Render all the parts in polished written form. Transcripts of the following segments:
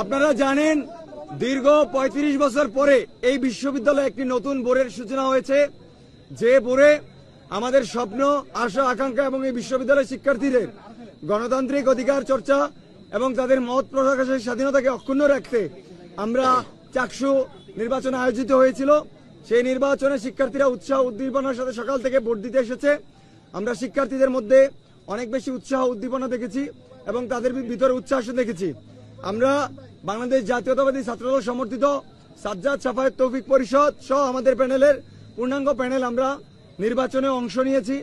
আপনারা জানেন দীর্ঘ ৩৫ বছর পরে এই বিশ্ববিদ্যালয়ে একটি নতুন বোর্ডের সূচনা হয়েছে, যে বোর্ডে আমাদের স্বপ্ন, আশা, আকাঙ্ক্ষা এবং এই বিশ্ববিদ্যালয়ের শিক্ষার্থীদের গণতান্ত্রিক অধিকার চর্চা এবং তাদের মত প্রকাশের স্বাধীনতাকে অক্ষুণ্ণ রাখতে আমরা চাকসু নির্বাচন আয়োজিত হয়েছিল। সেই নির্বাচনে শিক্ষার্থীরা উৎসাহ উদ্দীপনার সাথে সকাল থেকে ভোট দিতে এসেছে। আমরা শিক্ষার্থীদের মধ্যে অনেক বেশি উৎসাহ উদ্দীপনা দেখেছি এবং তাদের ভিতরে উচ্ছ্বাস দেখেছি। আমরা বাংলাদেশ জাতীয়তাবাদী ছাত্রদল সমর্থিত সাজ্জাদ সাফায়েত তৌফিক পরিষদ সহ আমাদের প্যানেলের পূর্ণাঙ্গ প্যানেল আমরা নির্বাচনে অংশ নিয়েছি।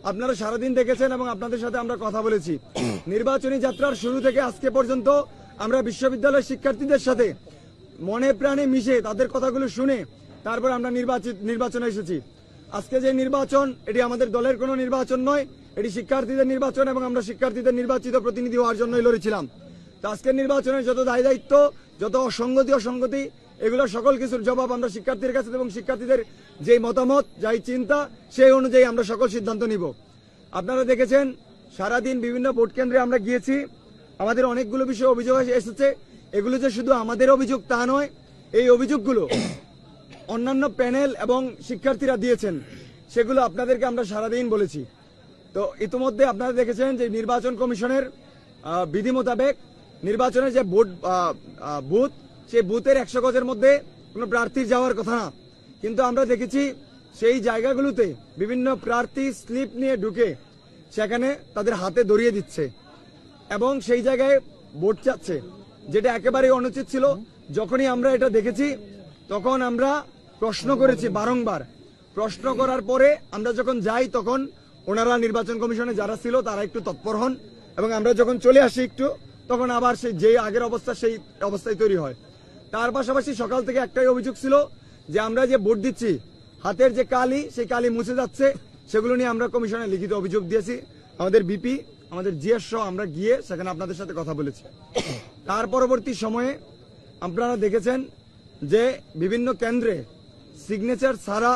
আপনারা সারাদিন দেখেছেন এবং আপনাদের সাথে আমরা কথা বলেছি। নির্বাচনী যাত্রার শুরু থেকে আজকে পর্যন্ত আমরা বিশ্ববিদ্যালয়ের শিক্ষার্থীদের সাথে মনে প্রাণে মিশে তাদের কথাগুলো শুনে তারপর আমরা নির্বাচনে এসেছি। আজকে যে নির্বাচন, এটি আমাদের দলের কোনো নির্বাচন নয়, এটি শিক্ষার্থীদের নির্বাচন এবং আমরা শিক্ষার্থীদের নির্বাচিত প্রতিনিধি হওয়ার জন্যই লড়েছিলাম। তো আজকের নির্বাচনের যত দায় দায়িত্ব, যত অসঙ্গতি, এগুলো সকল কিছুর জবাব আমরা শিক্ষার্থীর কাছে এবং শিক্ষার্থীদের যে মতামত, যাই চিন্তা, সেই অনুযায়ী আমরা সকল সিদ্ধান্ত নিব। আপনারা দেখেছেন সারাদিন বিভিন্ন ভোট কেন্দ্রে আমরা গিয়েছি, আমাদের অনেকগুলো বিষয়ে অভিযোগ এসেছে। এগুলো যে শুধু আমাদের অভিযোগ তা নয়, এই অভিযোগগুলো অন্যান্য প্যানেল এবং শিক্ষার্থীরা দিয়েছেন, সেগুলো আপনাদেরকে আমরা সারাদিন বলেছি। তো ইতিমধ্যে আপনারা দেখেছেন যে নির্বাচন কমিশনের বিধি মোতাবেক নির্বাচনের যে বুথ, সেই বুথের 100 গজের মধ্যে কোনো প্রার্থীর যাওয়ার কথা না, কিন্তু আমরা দেখেছি সেই জায়গাগুলোতে বিভিন্ন প্রার্থী স্লিপ নিয়ে ঢুকে সেখানে তাদের হাতে ধরিয়ে দিচ্ছে এবং সেই জায়গায় ভোট চাচ্ছে, যেটা একেবারেই অনুচিত ছিল। যখনই আমরা এটা দেখেছি তখন আমরা প্রশ্ন করেছি বারংবার। প্রশ্ন করার পরে আমরা যখন যাই তখন ওনারা নির্বাচন কমিশনে যারা ছিল তারা একটু তৎপর হন এবং আমরা যখন চলে আসি একটু, তখন আবার সেই যে আগের অবস্থা সেই অবস্থায় তৈরি হয়। তার পাশাপাশি সকাল থেকে একটাই অভিযোগ ছিল যে আমরা যে ভোট দিচ্ছি হাতের যে কালি, সেই কালি মুছে যাচ্ছে। সেগুলো নিয়ে আমরা কমিশনে লিখিত অভিযোগ দিয়েছি। আমাদের বিপি, আমাদের জিএস সহ আমরা গিয়ে সেখানে আপনাদের সাথে কথা বলেছি। তার পরবর্তী সময়ে আপনারা দেখেছেন যে বিভিন্ন কেন্দ্রে সিগনেচার ছাড়া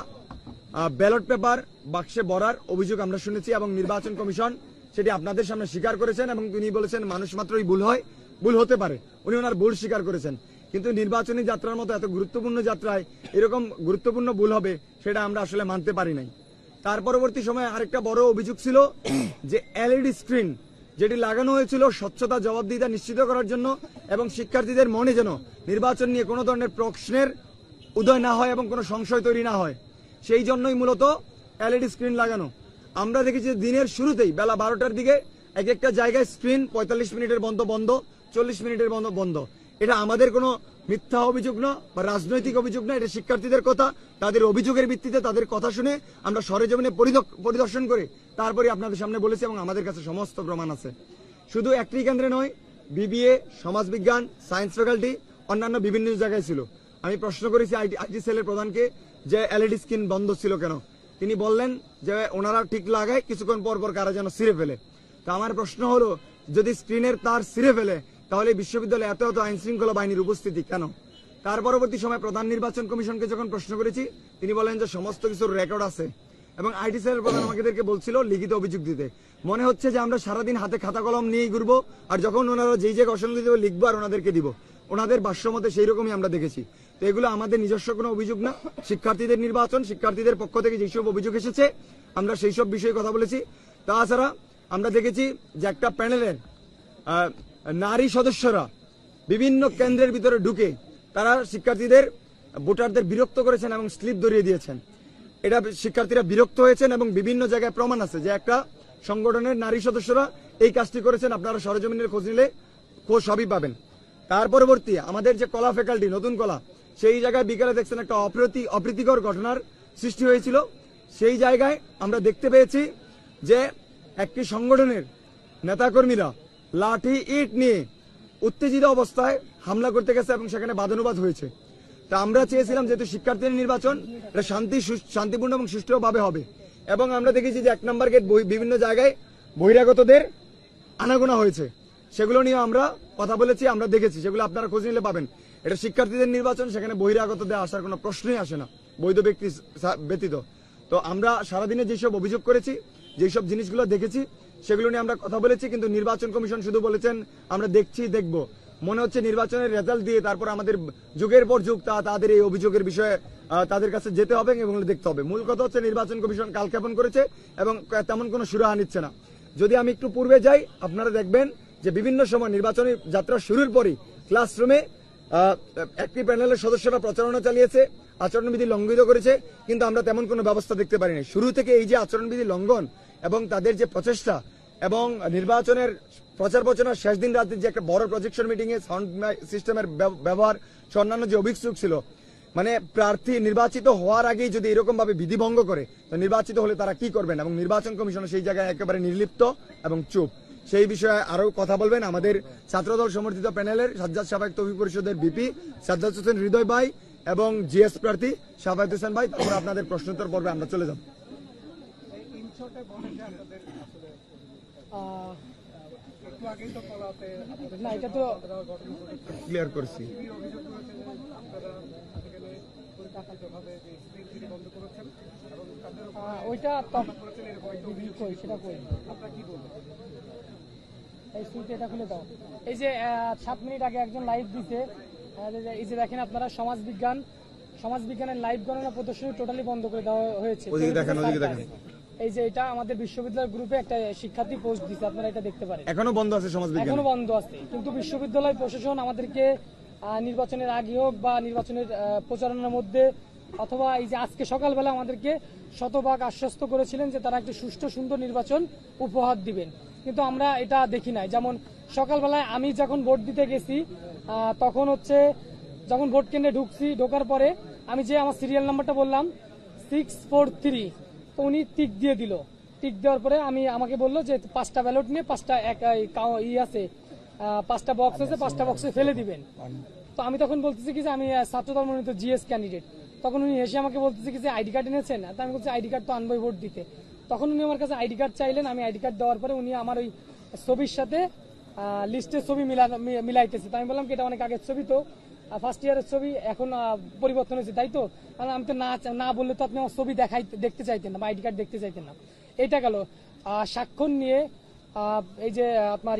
ব্যালট পেপার বাক্সে ভরার অভিযোগ আমরা শুনেছি এবং নির্বাচন কমিশন সেটি আপনাদের সামনে স্বীকার করেছেন এবং তিনি বলেছেন মানুষ মাত্রই ভুল হয়, ভুল হতে পারে। উনি ওনার ভুল স্বীকার করেছেন, কিন্তু নির্বাচনী যাত্রার মতো এত গুরুত্বপূর্ণ যাত্রায় এরকম গুরুত্বপূর্ণ ভুল হবে সেটা আমরা আসলে মানতে পারি নাই। তার পরবর্তী সময়ে আরেকটা বড় অভিযোগ ছিল যে এলইডি স্ক্রিন যেটি লাগানো হয়েছিল স্বচ্ছতা, জবাবদিহিতা নিশ্চিত করার জন্য এবং শিক্ষার্থীদের মনে যেন নির্বাচন নিয়ে কোনো ধরনের প্রশ্নের উদয় না হয় এবং কোনো সংশয় তৈরি না হয়, সেই জন্যই মূলত এলইডি স্ক্রিন লাগানো। আমরা দেখেছি দিনের শুরুতেই বেলা 12টার দিকে এক একটা জায়গায় স্ক্রিন 45 মিনিটের বন্ধ, 40 মিনিটের বন্ধ। এটা আমাদের কোনো মিথ্যা অভিযোগ না বা রাজনৈতিক অভিযোগ না, এটা শিক্ষার্থীদের কথা। তাদের অভিযোগের ভিত্তিতে তাদের কথা শুনে আমরা সরেজমিনে পরিদর্শন করে তারপরে আপনাদের সামনে বলেছি এবং আমাদের কাছে সমস্ত প্রমাণ আছে। শুধু একটি কেন্দ্রে নয়, বিবিএ, সমাজবিজ্ঞান, সায়েন্স ফ্যাকাল্টি, অন্যান্য বিভিন্ন জায়গায় ছিল। আমি প্রশ্ন করেছি আইটি সেলের প্রধানকে যে এলইডি স্ক্রিন বন্ধ ছিল কেন। তিনি বললেন যে ওনারা ঠিক লাগায়, কিছুক্ষণ পর পর কারা যেন ছিঁড়ে ফেলে। তো আমার প্রশ্ন হলো, যদি স্ক্রিনের তার ছিঁড়ে ফেলে তাহলে বিশ্ববিদ্যালয়ে এত আইন শৃঙ্খলা বাহিনীর উপস্থিতি কেন? তার পরবর্তী সময় প্রধান নির্বাচন কমিশনকে যখন প্রশ্ন করেছি, তিনি বলেন যে সমস্ত কিছুর রেকর্ড আছে এবং আইটি সেলের প্রধান আমাদেরকে বলছিল লিখিত অভিযোগ দিতে। মনে হচ্ছে যে আমরা সারাদিন হাতে খাতা কলম নিয়েই ঘুরবো, আর যখন ওনারা যেই জায়গায় অসংখ্য দেবে লিখবো আর ওনাদেরকে দিব। ওনাদের ভাষ্যমতে সেই রকমই আমরা দেখেছি। তো এগুলো আমাদের নিজস্ব কোনো অভিযোগ না, শিক্ষার্থীদের নির্বাচন, শিক্ষার্থীদের পক্ষ থেকে যেসব অভিযোগ এসেছে আমরা সেই সব বিষয়ে কথা বলেছি। তাছাড়া আমরা দেখেছি যে একটা প্যানেলের নারী সদস্যরা বিভিন্ন কেন্দ্রের ভিতরে ঢুকে তারা শিক্ষার্থীদের, ভোটারদের বিরক্ত করেছেন এবং স্লিপ ধরিয়ে দিয়েছেন। এটা শিক্ষার্থীরা বিরক্ত হয়েছেন এবং বিভিন্ন জায়গায় প্রমাণ আছে যে একটা সংগঠনের নারী সদস্যরা এই কাজটি করেছেন। আপনারা সরেজমিনের খোঁজ নিলে সবই পাবেন। তার পরবর্তী আমাদের যে কলা ফ্যাকাল্টি, নতুন কলা, সেই জায়গায় বিকেলে দেখছেন একটা অপ্রীতিকর ঘটনার সৃষ্টি হয়েছিল। সেই জায়গায় আমরা দেখতে পেয়েছি যে একটি সংগঠনের নেতাকর্মীরা লাঠি ইট নিয়ে উত্তেজিত অবস্থায় হামলা করতে গেছে এবং সেখানে বাদানুবাদ হয়েছে। তা আমরা চেয়েছিলাম যেহেতু শিক্ষার্থীদের নির্বাচন এটা শান্তিপূর্ণ এবং সুষ্ঠুভাবে হবে, এবং আমরা দেখেছি যে 1 নম্বর গেট বিভিন্ন জায়গায় বহিরাগতদের আনাগোনা হয়েছে। সেগুলো নিয়ে আমরা কথা বলেছি, আমরা দেখেছি, সেগুলো আপনারা খোঁজ নিলে পাবেন। এটা শিক্ষার্থীদের নির্বাচন, সেখানে বহিরাগতদের আসার কোনো প্রশ্নই আসে না বৈধ ব্যক্তি ব্যতীত। তো আমরা সারাদিনে যেসব অভিযোগ করেছি, যেসব জিনিসগুলো দেখেছি, সেগুলো নিয়ে আমরা কথা বলেছি, কিন্তু নির্বাচন কমিশন শুধু বলেছেন আমরা দেখছি, দেখব। মনে হচ্ছে নির্বাচনের রেজাল্ট দিয়ে তারপর আমাদের যুগের পর যুগ তাদের এই অভিযোগের বিষয়ে তাদের কাছে যেতে হবে এবং দেখতে হবে। মূল কথা হচ্ছে নির্বাচন কমিশন কালক্ষেপণ করেছে এবং তেমন কোনো সুরাহা নিচ্ছে না। যদি আমি একটু পূর্বে যাই, আপনারা দেখবেন যে বিভিন্ন সময় নির্বাচনী যাত্রা শুরুর পরই ক্লাসরুমে একটি প্যানেলের সদস্যরা প্রচারণা চালিয়েছে, আচরণবিধি লঙ্ঘিত করেছে, কিন্তু আমরা তেমন কোনো ব্যবস্থা দেখতে পারিনি। শুরু থেকে এই যে আচরণবিধি লঙ্ঘন এবং তাদের যে প্রচেষ্টা এবং নির্বাচনের প্রচার প্রচারণার শেষ দিন রাতে যে একটা বড় প্রজেকশন মিটিং এ সাউন্ড সিস্টেমের ব্যবহার অন্যান্য যে অভিযোগ ছিল, মানে প্রার্থী নির্বাচিত হওয়ার আগেই যদি এরকম ভাবে বিধি ভঙ্গ করে তো নির্বাচিত হলে তারা কি করবেন, এবং নির্বাচন কমিশন সেই জায়গায় একেবারে নির্লিপ্ত এবং চুপ। সেই বিষয়ে আরো কথা বলবেন আমাদের ছাত্রদল সমর্থিত প্যানেলের সাজ্জাদ সাবেক তৌফিক পরিষদের ভিপি সাজ্জাদ হোসেন হৃদয় ভাই এবং জিএস প্রার্থী শাফায়েত হোসেন ভাই। তারপর আপনাদের প্রশ্নোত্তর পর্বে আমরা চলে যাব। না, এটা তো ক্লিয়ার করছি। ওইটা সেটা কই এই সুইচে এটা খুলে দাও। এই যে 7 মিনিট আগে একজন লাইভ দিতে, এই যে দেখেন আপনারা সমাজবিজ্ঞানের লাইভ গণনা প্রদর্শনী টোটালি বন্ধ করে দেওয়া হয়েছে। এই যে এটা আমাদের বিশ্ববিদ্যালয় গ্রুপে একটা শিক্ষার্থী পোস্ট দিচ্ছে, আপনারা এটা দেখতে পারেন। এখনো বন্ধ আছে সমাজবিজ্ঞান, এখনো বন্ধ আছে, কিন্তু বিশ্ববিদ্যালয় প্রশাসন আমাদেরকে নির্বাচনের আগে হোক বা নির্বাচনের প্রচারণার মধ্যে অথবা এই যে আজকে সকালবেলা আমাদেরকে শতভাগ আশ্বস্ত করেছিলেন যে তারা একটি সুষ্ঠু সুন্দর নির্বাচন উপহার দিবেন, কিন্তু আমরা এটা দেখি নাই। যেমন সকালবেলায় আমি যখন ভোট দিতে গেছি তখন হচ্ছে যখন ভোট কেন্দ্রে ঢোকার পরে আমি যে আমার সিরিয়াল নাম্বারটা বললাম 643, তো উনি টিক দিয়ে দিল। টিক দেওয়ার পরে আমাকে বললো যে 5টা ব্যালট নিয়ে 5টা আছে, 5টা বক্স আছে, 5টা বক্সে ফেলে দিবেন। তো আমি তখন বলতেছি কি যে আমি ছাত্রদল মনোনীত জিএস ক্যান্ডিডেট। তখন উনি এসে আমাকে বলতেছে কি যে আইডি কার্ড এনেছেন? তো আমি বলছি আইডি কার্ড তো আনবই ভোট দিতে। তখন উনি আমার কাছে আইডি কার্ড চাইলেন। আমি আইডি কার্ড দেওয়ার পরে উনি আমার ওই ছবির সাথে লিস্টের ছবি মিলাইতেছে। তো আমি বললাম কি এটা অনেক আগের ছবি, তো ফার্স্ট ইয়ারের ছবি, এখন পরিবর্তন হয়েছে তাই তো? আমি তো না বললে তো আপনি আমার ছবি দেখতে চাইতেন না বা আইডি কার্ড দেখতে চাইতেন না। এটা গেল। স্বাক্ষর নিয়ে এই যে আপনার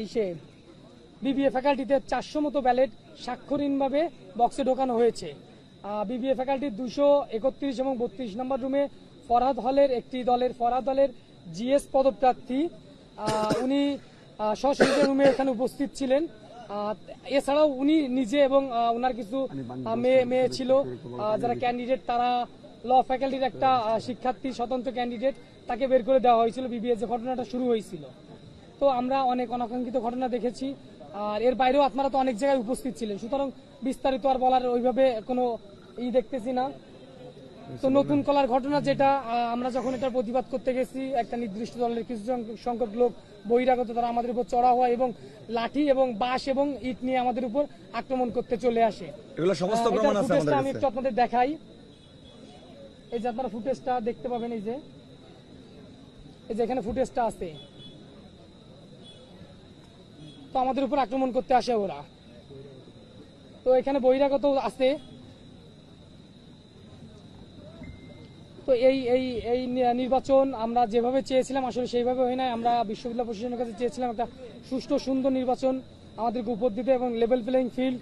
বিবিএ ফ্যাকাল্টিতে 400 মতো ব্যালেট স্বাক্ষরহীনভাবে বক্সে ঢোকানো হয়েছে। বিবিএ ফ্যাকাল্টির 231 এবং 32 নম্বর রুমে ফরহাদ হলের জিএস পদপ্রার্থী উনি সশরীরে রুমে এখানে উপস্থিত ছিলেন। এছাড়াও উনি নিজে এবং ওনার কিছু মেয়ে ছিল যারা ক্যান্ডিডেট, তারা ল ফ্যাকাল্টির একটা শিক্ষার্থী স্বতন্ত্র ক্যান্ডিডেট, তাকে বের করে দেওয়া হয়েছিল বিবিএ যে ঘটনাটা শুরু হয়েছিল। তো আমরা অনেক অনাকাঙ্ক্ষিত ঘটনা দেখেছি, আর এর বাইরেও আপনারা তো অনেক জায়গায় উপস্থিত ছিলেন, সুতরাং বিস্তারিত আর বলার ওইভাবে কোনো দেখতেছি না। তো নতুন কলার ঘটনা যেটা, আমরা যখন এটা প্রতিবাদ করতে গেছি একটা নির্দিষ্ট দলের কিছু সংখ্যক লোক বহিরাগত তারা আমাদের উপর চড়া হয় এবং লাঠি এবং বাঁশ এবং ইট নিয়ে আমাদের উপর আক্রমণ করতে চলে আসে। এগুলো সমস্ত প্রমাণ আছে আমাদের কাছে। আমি একটু আপনাদের দেখাই। এই যে আপনারা ফুটেজটা দেখতে পাবেন, এই যে এখানে ফুটেজটা আছে। তো আমাদের উপর আক্রমণ করতে আসে ওরা, তো এখানে বহিরাগত আছে। তো এই নির্বাচন আমরা যেভাবে চেয়েছিলাম আসলে সেইভাবে হয় নাই। আমরা বিশ্ববিদ্যালয় প্রশাসনের কাছে চেয়েছিলাম একটা সুষ্ঠু সুন্দর নির্বাচন আমাদেরকে উপর দিতে এবং লেভেল প্লেইং ফিল্ড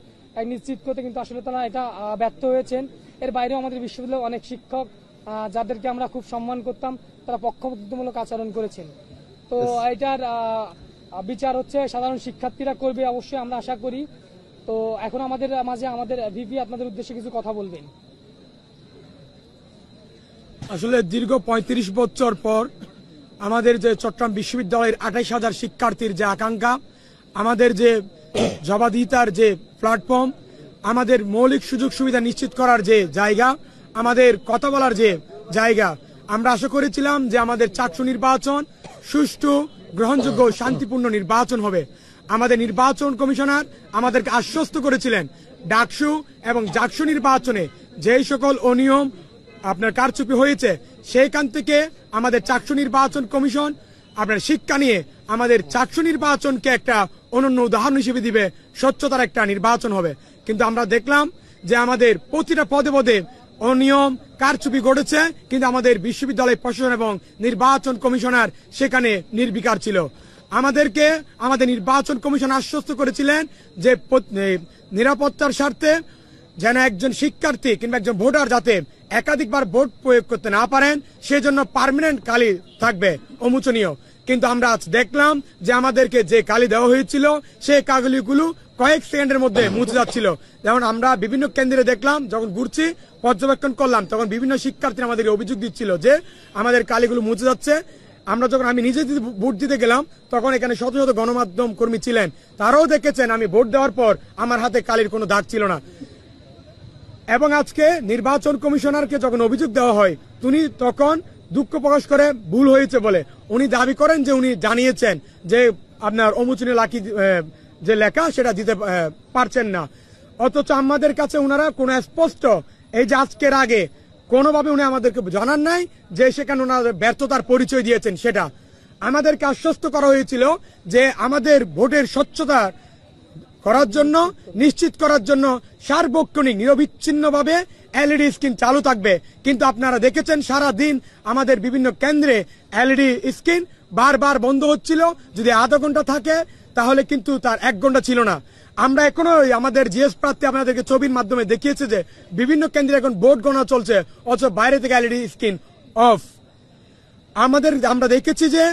নিশ্চিত করতে, কিন্তু আসলে তারা এটা ব্যর্থ হয়েছেন। এর বাইরেও আমাদের বিশ্ববিদ্যালয়ে অনেক শিক্ষক যাদেরকে আমরা খুব সম্মান করতাম তারা পক্ষপাতিত্বমূলক আচরণ করেছেন। তো এটার বিচার হচ্ছে সাধারণ শিক্ষার্থীরা করবে অবশ্যই, আমরা আশা করি। তো এখন আমাদের মাঝে আমাদের ভিপি আপনাদের উদ্দেশ্যে কিছু কথা বলবেন। আসলে দীর্ঘ 35 বছর পর আমাদের যে চট্টগ্রাম বিশ্ববিদ্যালয়ের 28,000 শিক্ষার্থীর যে আকাঙ্ক্ষা, আমাদের যে জবাবদিহিতার যে প্ল্যাটফর্ম, আমাদের মৌলিক সুযোগ সুবিধা নিশ্চিত করার যে জায়গা, আমাদের কথা বলার যে জায়গা, আমরা আশা করেছিলাম যে আমাদের চাকসু নির্বাচন সুষ্ঠু, গ্রহণযোগ্য, শান্তিপূর্ণ নির্বাচন হবে। আমাদের নির্বাচন কমিশনার আমাদেরকে আশ্বস্ত করেছিলেন ডাকসু এবং জাকসু নির্বাচনে যেই সকল অনিয়ম আপনার কারচুপি হয়েছে সেইখান থেকে আমাদের চাকসু নির্বাচন কমিশন আপনার শিক্ষা নিয়ে আমাদের চাকসু নির্বাচনকে একটা অনন্য উদাহরণ হিসেবে দিবে, স্বচ্ছতার একটা নির্বাচন হবে। কিন্তু আমরা দেখলাম যে আমাদের প্রতিটা পদে পদে অনিয়ম কারচুপি ঘটেছে, কিন্তু আমাদের বিশ্ববিদ্যালয় প্রশাসন এবং নির্বাচন কমিশনার সেখানে নির্বিকার ছিল। আমাদেরকে আমাদের নির্বাচন কমিশন আশ্বস্ত করেছিলেন যে নিরাপত্তার স্বার্থে যেন একজন শিক্ষার্থী কিংবা একজন ভোটার যাতে একাধিকবার ভোট প্রয়োগ করতে না পারেন সেজন্য পার্মানেন্ট কালি থাকবে অমোচনীয়। কিন্তু আমরা আজ দেখলাম যে আমাদেরকে যে কালি দেওয়া হয়েছিল সেই কাগলিগুলো কয়েক সেকেন্ডের মধ্যে মুছে যাচ্ছিল। যেমন আমরা বিভিন্ন কেন্দ্রে দেখলাম, যখন ঘুরছি পর্যবেক্ষণ করলাম, তখন বিভিন্ন শিক্ষার্থী আমাদেরকে অভিযোগ দিচ্ছিল যে আমাদের কালিগুলো মুছে যাচ্ছে। আমি নিজে ভোট দিতে গেলাম, তখন এখানে শত শত গণমাধ্যম কর্মী ছিলেন, তারাও দেখেছেন আমি ভোট দেওয়ার পর আমার হাতে কালির কোনো দাগ ছিল না। এবং আজকে নির্বাচন কমিশনারকে যখন অভিযোগ দেওয়া হয়, তিনি তখন দুঃখ প্রকাশ করে ভুল হয়েছে বলে উনি দাবি করেন যে উনি জানিয়েছেন যে আপনার অমোচনীয় লাকি যে লেখা সেটা দিতে পারছেন না। অথচ আমাদের কাছে ওনারা কোনো স্পষ্ট এই যে আজকের আগে কোনোভাবে উনি আমাদেরকে জানান নাই যে সেখানে ওনাদের ব্যর্থতার পরিচয় দিয়েছেন। সেটা আমাদেরকে আশ্বস্ত করা হয়েছিল যে আমাদের ভোটের স্বচ্ছতা করার জন্য, নিশ্চিত করার জন্য সার্বক্ষণিক নিরবিচ্ছিন্নভাবে এলইডি স্ক্রিন চালু থাকবে। কিন্তু আপনারা দেখেছেন সারা দিন আমাদের বিভিন্ন কেন্দ্রে এলইডি স্ক্রিন বারবার বন্ধ হচ্ছিল। যদি আধা ঘন্টা থাকে তাহলে কিন্তু তার 1 ঘন্টা ছিল না। আমরা এখনো আমাদের জিএস প্রার্থী আপনাদেরকে ছবির মাধ্যমে দেখিয়েছে যে বিভিন্ন কেন্দ্রে এখন ভোট গণনা চলছে, অথচ বাইরে থেকে এলইডি স্ক্রিন অফ। আমরা দেখেছি যে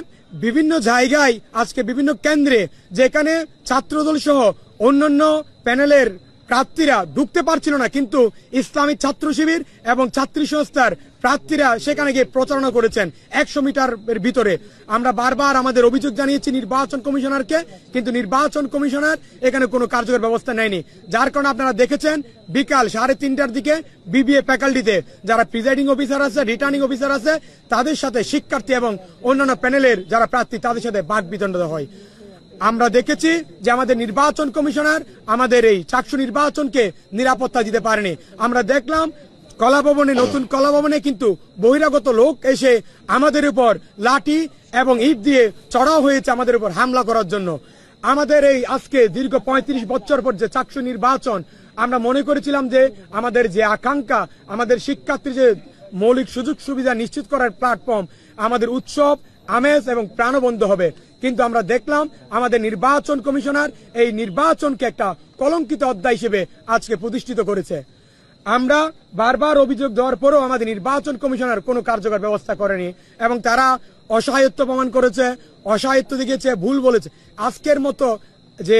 বিভিন্ন জায়গায় আজকে বিভিন্ন কেন্দ্রে যেখানে ছাত্রদল সহ অন্যান্য প্যানেলের প্রার্থীরা ঢুকতে পারছিল না, কিন্তু ইসলামী ছাত্র শিবির এবং ছাত্রী সংস্থার প্রার্থীরা সেখানে গিয়ে প্রচারণা করেছেন 100 মিটারের ভিতরে। আমরা বারবার আমাদের অভিযোগ জানিয়েছি নির্বাচন কমিশনারকে, কিন্তু নির্বাচন কমিশনার এখানে কোনো কার্যকর ব্যবস্থা নেয়নি। যার কারণে আপনারা দেখেছেন বিকাল 3:30টার দিকে বিবিএ ফ্যাকাল্টিতে যারা প্রিজাইডিং অফিসার আছে, রিটার্নিং অফিসার আছে, তাদের সাথে শিক্ষার্থী এবং অন্যান্য প্যানেলের যারা প্রার্থী তাদের সাথে বাক বিতণ্ডা হয়। আমরা দেখেছি যে আমাদের নির্বাচন কমিশনার আমাদের এই চাকসু নির্বাচনকে নিরাপত্তা দিতে পারেনি। আমরা দেখলাম কলাভবনে, নতুন কলাভবনে কিন্তু বহিরাগত লোক এসে আমাদের উপর লাঠি এবং ইট দিয়ে চড়াও হয়েছে আমাদের উপর হামলা করার জন্য। আমাদের এই আজকে দীর্ঘ 35 বছর পর যে চাকসু নির্বাচন, আমরা মনে করেছিলাম যে আমাদের যে আকাঙ্ক্ষা, আমাদের শিক্ষার্থীর যে মৌলিক সুযোগ সুবিধা নিশ্চিত করার প্ল্যাটফর্ম, আমাদের উৎসব আমেজ এবং প্রাণবন্ত হবে। কিন্তু আমরা দেখলাম আমাদের নির্বাচন কমিশনার এই নির্বাচনকে একটা কলঙ্কিত অধ্যায় হিসেবে আজকে প্রতিষ্ঠিত করেছে। আমরা বারবার অভিযোগ দেওয়ার পরেও আমাদের নির্বাচন কমিশনার কোনো কার্যকর ব্যবস্থা করেনি এবং তারা অসহায়ত্ব প্রমাণ করেছে, অসহায়ত্ব দেখিয়েছে, ভুল বলেছে। আজকের মতো যে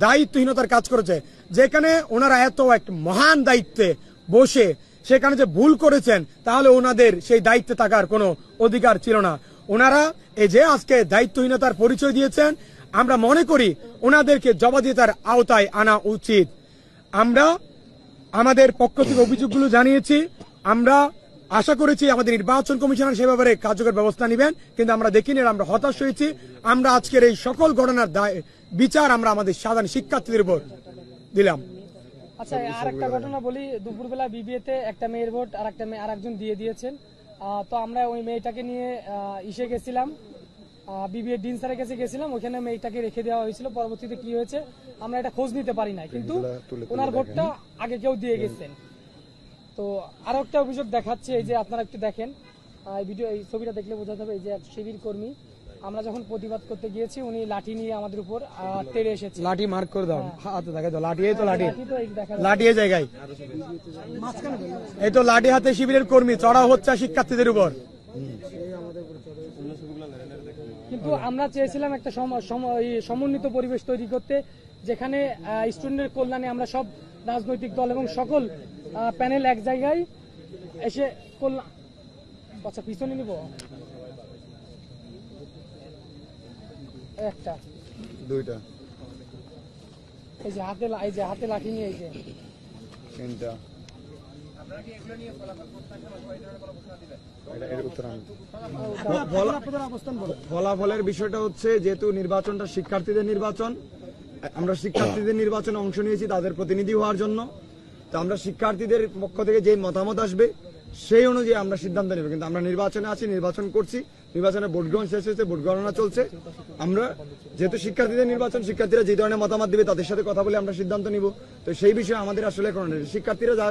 দায়িত্বহীনতার কাজ করেছে, যেখানে ওনারা এত এক মহান দায়িত্বে বসে সেখানে যে ভুল করেছেন, তাহলে ওনাদের সেই দায়িত্বে থাকার কোনো অধিকার ছিল না। ওনারা এই যে আজকে দায়িত্বহীনতার পরিচয় দিয়েছেন, আমরা মনে করি ওনাদেরকে জবাবদিহিতার আওতায় আনা উচিত। আমরা আমাদের পক্ষ থেকে অভিযোগগুলো জানিয়েছি। আমরা আশা করেছি আমাদের নির্বাচন কমিশনার সে ব্যাপারে কার্যকর ব্যবস্থা নেবেন, কিন্তু আমরা দেখিনি। আমরা হতাশ হয়েছি। আমরা আজকের এই সকল ঘটনার বিচার আমরা আমাদের সাধারণ শিক্ষার্থীদের উপর দিলাম। আচ্ছা, আর একটা ঘটনা বলি। দুপুরবেলা বিবিএতে একটা মেয়ের ভোট আর একজন দিয়ে দিয়েছেন। তো আমরা ওই মেয়েটাকে নিয়ে ইসে গেছিলাম, বিবিএ ডিন স্যারের কাছে গেছিলাম। ওখানে মেয়েটাকে রেখে দেওয়া হয়েছিল। পরবর্তীতে কি হয়েছে আমরা এটা খোঁজ নিতে পারি না, কিন্তু ওনার ভোটটা আগে কেউ দিয়ে গেছেন। তো আরো একটা অভিযোগ দেখাচ্ছে, এই যে আপনারা একটু দেখেন এই ছবিটা দেখলে বোঝা যাবে। এই যে এক শিবির কর্মী, আমরা যখন প্রতিবাদ করতে গিয়েছি উনি লাঠি নিয়ে আমাদের উপর তেড়ে এসেছে। লাঠি মার্ক করে দাও, হাতে দেখে দাও, লাঠি, এই তো লাঠি, দেখা লাঠি এই জায়গায়, এই তো লাঠি হাতে শিবিরের কর্মী চড়া হচ্ছে শিক্ষার্থীদের উপর। কিন্তু আমরা চেয়েছিলাম একটা সমন্বিত পরিবেশ তৈরি করতে, যেখানে স্টুডেন্টের কল্যাণে আমরা সব রাজনৈতিক দল এবং সকল প্যানেল এক জায়গায় এসে কল্যাণ। আচ্ছা, পিছনে নিব একটা দুইটা, এই যে হাতে লাঠি নিয়ে, এই যে তিনটা। ফলাফলের বিষয়টা হচ্ছে, যেহেতু নির্বাচনটা শিক্ষার্থীদের নির্বাচন, আমরা শিক্ষার্থীদের নির্বাচনে অংশ নিয়েছি তাদের প্রতিনিধি হওয়ার জন্য। তো আমরা শিক্ষার্থীদের পক্ষ থেকে যে মতামত আসবে সেই অনুযায়ী আমরা সিদ্ধান্ত নেব। কিন্তু আমরা নির্বাচনে আছি, নির্বাচন করছি, নির্বাচনে ভোট গ্রহণ শেষ হয়েছে, ভোট গণনা চলছে। আমরা যেহেতু শিক্ষার্থীদের নির্বাচন, শিক্ষার্থীরা যে ধরনের মতামত দিবে তাদের সাথে কথা বলে আমরা সিদ্ধান্ত নিব। তো সেই বিষয়ে আমাদের আসলে কোনো শিক্ষার্থীরা যা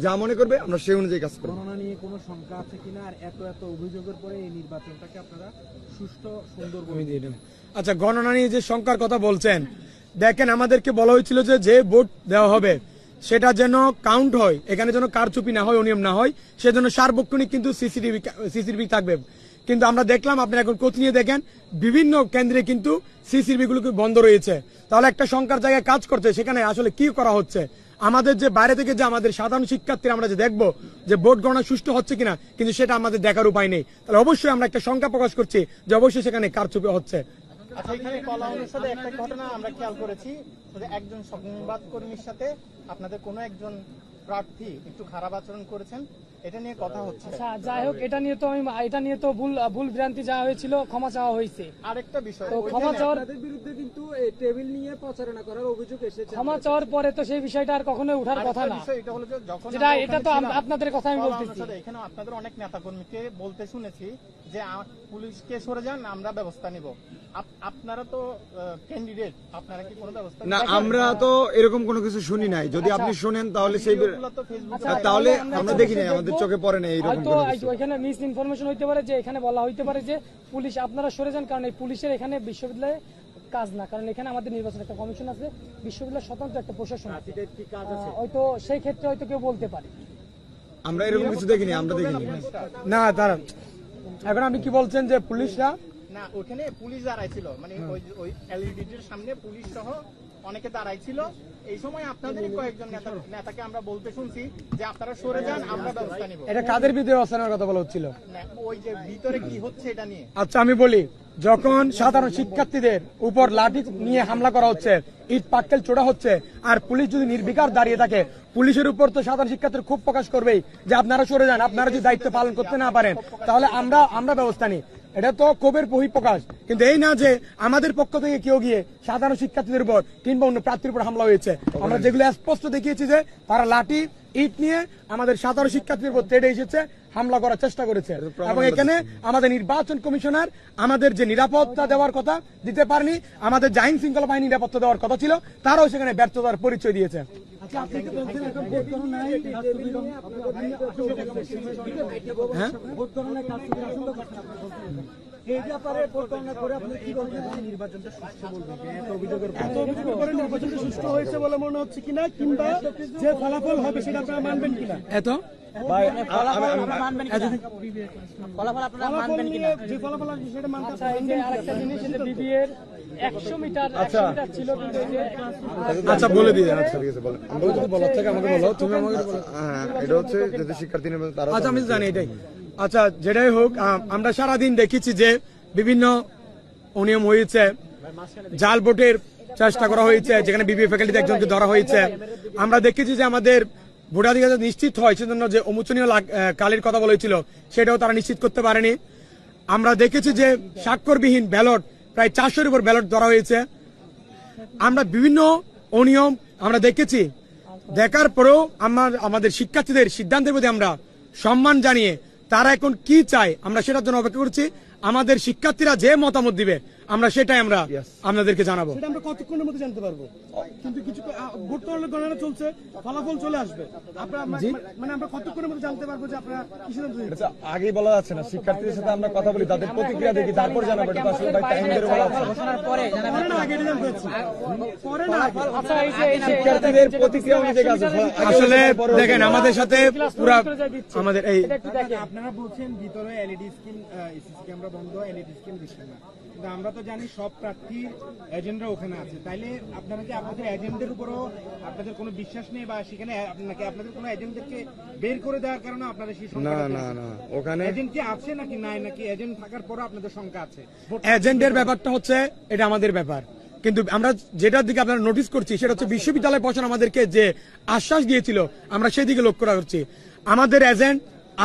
যা মনে করবে আমরা সেই অনুযায়ী কাজ করবো। গণনা নিয়ে কোনো শঙ্কা আছে কিনা, আর এত এত অভিযোগের পরে এই নির্বাচনটাকে আপনারা সুষ্ঠু সুন্দর আচ্ছা, গণনা নিয়ে যে সংখ্যার কথা বলছেন, দেখেন আমাদেরকে বলা হয়েছিল যে ভোট দেওয়া হবে সেটা যেন কাউন্ট হয়, এখানে যেন কারচুপি না হয়, অনিয়ম না হয়, সেজন্য সার্বক্ষণিক কিন্তু সিসিটিভি থাকবে। কিন্তু আমরা দেখলাম, আপনি এখন কোচ নিয়ে দেখেন বিভিন্ন কেন্দ্রে কিন্তু সিসিটিভি গুলো বন্ধ রয়েছে। তাহলে একটা সংখ্যার জায়গায় কাজ করছে, সেখানে আসলে কি করা হচ্ছে? আমাদের যে বাইরে থেকে যে আমাদের সাধারণ শিক্ষার্থীরা আমরা যে দেখবো যে ভোট গণনা সুষ্ঠু হচ্ছে কিনা, কিন্তু সেটা আমাদের দেখার উপায় নেই। তাহলে অবশ্যই আমরা একটা সংখ্যা প্রকাশ করছি যে অবশ্যই সেখানে কারচুপি হচ্ছে। আচ্ছা, এখানে কলা অনুষদে একটা ঘটনা আমরা খেয়াল করেছি, যে একজন সংবাদ কর্মীর সাথে আপনাদের কোনো একজন প্রার্থী একটু খারাপ আচরণ করেছেন, এটা নিয়ে কথা হচ্ছে। আচ্ছা, যাই হোক, এটা নিয়ে তো ভুল ভ্রান্তি যা হয়েছিল, ক্ষমা চাওয়া হয়েছে। আরেকটা বিষয়, তো ক্ষমা চাওয়ার বিরুদ্ধে কিন্তু টেবিল নিয়ে প্রচারণা করার অভিযোগ এসেছে। ক্ষমা চাওয়ার পরে তো সেই বিষয়টা আর কখনোই ওঠার কথা না। এটা হলো যে যখন এটা তো আপনাদের কথা আমি বলতেছি, এখানে আপনাদের অনেক নেতা কর্মীকে বলতে শুনেছি যে পুলিশকে সরে যান, আমরা ব্যবস্থা নিব। আপনারা তো ক্যান্ডিডেট, আপনারা কি কোনো ব্যবস্থা না, আমরা তো এরকম কোনো কিছু শুনি নাই। যদি আপনি শোনেন তাহলে সেই তাহলে আমরা দেখি নাই, আমাদের চোখে পড়ে নাই এরকম হয়তো কোনো কিছু। এখানে মিস ইনফরমেশন হইতে পারে, যে এখানে বলা হইতে পারে যে পুলিশ আপনারা সরে যান, কারণ এই পুলিশের এখানে বিশ্ববিদ্যালয়ে কাজ না, কারণ এখানে আমাদের নির্বাচন একটা কমিশন আছে, বিশ্ববিদ্যালয়ের স্বতন্ত্র একটা প্রশাসন আছে। হয়তো সেই ক্ষেত্রে হয়তো কেউ বলতে পারে। আমরা এরকম কিছু দেখিনি, আমরা দেখিনি। না, দাঁড়ান, এখন আপনি কি বলছেন যে পুলিশরা না, ওখানে পুলিশ দাঁড়াইছিল, মানে ওই এলইডির সামনে পুলিশ সহ অনেকে দাঁড়াইছিল। এই সময় আপনাদেরই কয়েকজন নেতাকে আমরা বলতে শুনছি যে আপনারা সরে যান, আমরা ব্যবস্থা নিব। এটা কাদের বিরুদ্ধে ব্যবস্থা নেওয়ার কথা বলা হচ্ছিল? ওই যে ভিতরে কি হচ্ছে এটা নিয়ে। আচ্ছা, আমি বলি, যখন সাধারণ শিক্ষার্থীদের উপর লাঠি নিয়ে হামলা করা হচ্ছে, ইট পাটকেল ছোড়া হচ্ছে, আর পুলিশ যদি নির্বিকার দাঁড়িয়ে থাকে, পুলিশের উপর তো সাধারণ শিক্ষার্থীর খুব প্রকাশ করবেই যে আপনারা সরে যান, আপনারা যদি দায়িত্ব পালন করতে না পারেন তাহলে আমরা ব্যবস্থা নিই। এটা তো ক্ষোভের বহিঃপ্রকাশ, কিন্তু এই না যে আমাদের পক্ষ থেকে কেউ গিয়ে সাধারণ শিক্ষার্থীদের উপর কিংবা অন্য প্রার্থীর উপর হামলা হয়েছে। আমরা যেগুলো স্পষ্ট দেখিয়েছি যে তারা লাঠি ইট নিয়ে আমাদের সাধারণ শিক্ষার্থীদের উপর তেড়ে এসেছে, হামলা করার চেষ্টা করেছে, এবং এখানে আমাদের নির্বাচন কমিশনার আমাদের যে নিরাপত্তা দেওয়ার কথা দিতে পারেনি, আমাদের যে আইন শৃঙ্খলা বাহিনী নিরাপত্তা দেওয়ার কথা ছিল, তারাও সেখানে ব্যর্থতার পরিচয় দিয়েছে। হ্যাঁ, এই ব্যাপারে পরিকল্পনা করে আপনি কি বলবেন, নির্বাচনটা সুষ্ঠু বলবেন? নির্বাচনটা সুষ্ঠু হয়েছে বলে মনে হচ্ছে কিনা, কিংবা যে ফলাফল হবে সেটা আপনারা মানবেন কিনা? এত আচ্ছা, এই যে আরেকটা জিনিস, বিবিএর 100 মিটার ছিল, কিন্তু এই যে আচ্ছা বলে দিয়ে, আচ্ছা বলার থেকে আমাকে বলো, তুমি আমাকে বলো। হ্যাঁ, এটা হচ্ছে যদি শিক্ষার্থী নেবেন তারা। আচ্ছা, আমি জানি এটাই। আচ্ছা, যেটাই হোক, আমরা সারাদিন দেখেছি যে বিভিন্ন অনিয়ম হয়েছে, জাল ভোটের চেষ্টা করা হয়েছে, যেখানে বিবিএ ফ্যাকাল্টিতে একজনকে ধরা হয়েছে। আমরা দেখেছি যে আমাদের ভোটাধিকার নিশ্চিত হয়, সেজন্য যে অমোচনীয় কালির কথা বলেছিল সেটাও তারা নিশ্চিত করতে পারেনি। আমরা দেখেছি যে স্বাক্ষরবিহীন ব্যালট প্রায় 400-এর উপর ব্যালট ধরা হয়েছে। আমরা বিভিন্ন অনিয়ম আমরা দেখেছি, দেখার পরেও আমাদের শিক্ষার্থীদের সিদ্ধান্তের প্রতি আমরা সম্মান জানিয়ে তারা এখন কি চায় আমরা সেটার জন্য অপেক্ষা করছি। আমাদের শিক্ষার্থীরা যে মতামত দিবে আমরা সেটাই আমরা আপনাদেরকে জানাবো। সেটা আমরা কতক্ষণের মধ্যে জানতে পারবো? কিন্তু কিছু ভোট গণনা চলছে, ফলাফল চলে আসবে, আপনারা মানে আমরা কতক্ষণের মধ্যে জানতে পারবো যে আপনারা কি সিদ্ধান্ত নিয়েছেন? আগেই বলা যাচ্ছে না, শিক্ষার্থীদের সাথে আমরা কথা বলি, তাদের প্রতিক্রিয়া দেখি, তারপর জানাবো। এটা আসলে ভাই টাইম ধরে বলা যাচ্ছে আচ্ছা, এই যে শিক্ষার্থীদের প্রতিক্রিয়া অনুযায়ী কাজ হবে। আসলে দেখেন, আমাদের সাথে পুরা আমাদের এই আপনারা বলছেন ভিতরে এলইডি স্ক্রিন, এসিসি ক্যামেরা বন্ধ, এলইডি স্ক্রিন দিচ্ছেন না, কিন্তু আমরা তো জানি সব প্রার্থীর এজেন্টরা ওখানে আছে। তাইলে আপনারা কি আপনাদের এজেন্টদের উপরও আপনাদের কোনো বিশ্বাস নেই, বা সেখানে নাকি আপনাদের কোনো এজেন্টদেরকে বের করে দেওয়ার কারণে আপনাদের সেই না না না, ওখানে এজেন্ট কি আছে নাকি নাই, নাকি এজেন্ট থাকার পরও আপনাদের শঙ্কা আছে? এজেন্টের ব্যাপারটা হচ্ছে এটা আমাদের ব্যাপার, কিন্তু আমরা যেটার দিকে আপনারা নোটিস করছি সেটা হচ্ছে বিশ্ববিদ্যালয় প্রশাসন আমাদেরকে যে আশ্বাস দিয়েছিল আমরা সেদিকে লক্ষ্য রাখছি। আমাদের এজেন্ট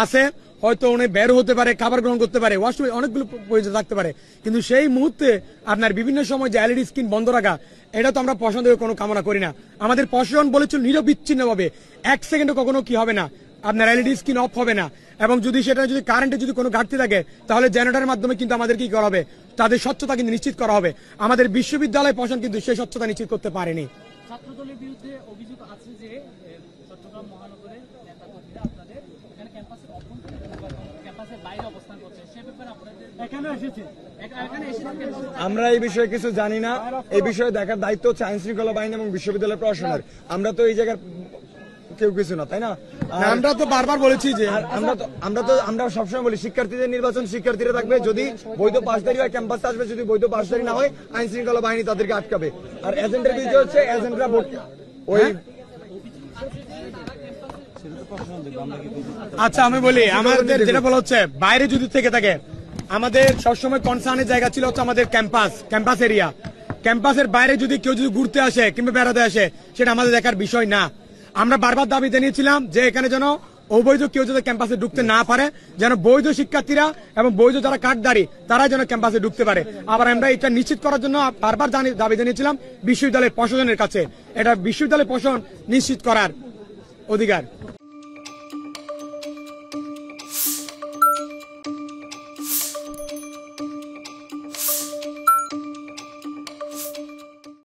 আছে, হয়তো উনি বের হতে পারে, খাবার গ্রহণ করতে পারে, ওয়াশরুমে অনেকগুলো প্রয়োজন থাকতে পারে, কিন্তু সেই মুহূর্তে আপনার বিভিন্ন সময় যে এলইডি স্ক্রিন বন্ধ রাখা, এটা তো আমরা প্রশাসন থেকে কোনো কামনা করি না। আমাদের প্রশাসন বলেছিল নিরবিচ্ছিন্নভাবে 1 সেকেন্ডও কখনো কি হবে না, আপনার এলইডি স্ক্রিন অফ হবে না, এবং যদি সেটা যদি কারেন্টে যদি কোনো ঘাটতি থাকে তাহলে জেনারেটরের মাধ্যমে কিন্তু আমাদের কি করা হবে, তাদের স্বচ্ছতা কিন্তু নিশ্চিত করা হবে। আমাদের বিশ্ববিদ্যালয় প্রশাসন কিন্তু সেই স্বচ্ছতা নিশ্চিত করতে পারেনি। ছাত্রদলের বিরুদ্ধে অভিযোগ আছে যে চট্টগ্রাম মহানগরের নেতাকর্মীরা আপনাদের এখানে ক্যাম্পাসের অভ্যন্তরে ক্যাম্পাসের বাইরে অবস্থান করছে, সে ব্যাপারে আপনাদের এখানে এসেছে আমরা এই বিষয়ে কিছু জানি না। এই বিষয়ে দেখার দায়িত্ব হচ্ছে আইন শৃঙ্খলা বাহিনী এবং বিশ্ববিদ্যালয় প্রশাসনের। আমরা তো এই জায়গার কেউ কিছু না, তাই না? আর আমরা তো বারবার বলেছি যে আমরা সবসময় বলি শিক্ষার্থীদের নির্বাচন শিক্ষার্থীরা থাকবে, যদি বৈধ পাশদারি হয় ক্যাম্পাসে আসবে, যদি বৈধ পাশদারি না হয় আইন শৃঙ্খলা বাহিনী তাদেরকে আটকাবে। আর এজেন্টের বিষয় হচ্ছে এজেন্টরা ওই আচ্ছা আমি বলি, আমাদের যেটা বলা হচ্ছে বাইরে যদি থেকে থাকে, আমাদের সবসময় কনসার্নের জায়গা ছিল হচ্ছে আমাদের ক্যাম্পাস এরিয়া। ক্যাম্পাসের বাইরে যদি কেউ যদি ঘুরতে আসে কিংবা বেড়াতে আসে, সেটা আমাদের দেখার বিষয় না। আমরা বারবার দাবি জানিয়েছিলাম যে এখানে যেন অবৈধ কেউ যদি ক্যাম্পাসে ঢুকতে না পারে, যেন বৈধ শিক্ষার্থীরা এবং বৈধ যারা কার্ডধারী তারা যেন ক্যাম্পাসে ঢুকতে পারে। আবার আমরা এটা নিশ্চিত করার জন্য বারবার দাবি জানিয়েছিলাম বিশ্ববিদ্যালয়ের প্রশাসনের কাছে। এটা বিশ্ববিদ্যালয় প্রশাসন নিশ্চিত করার অধিকার।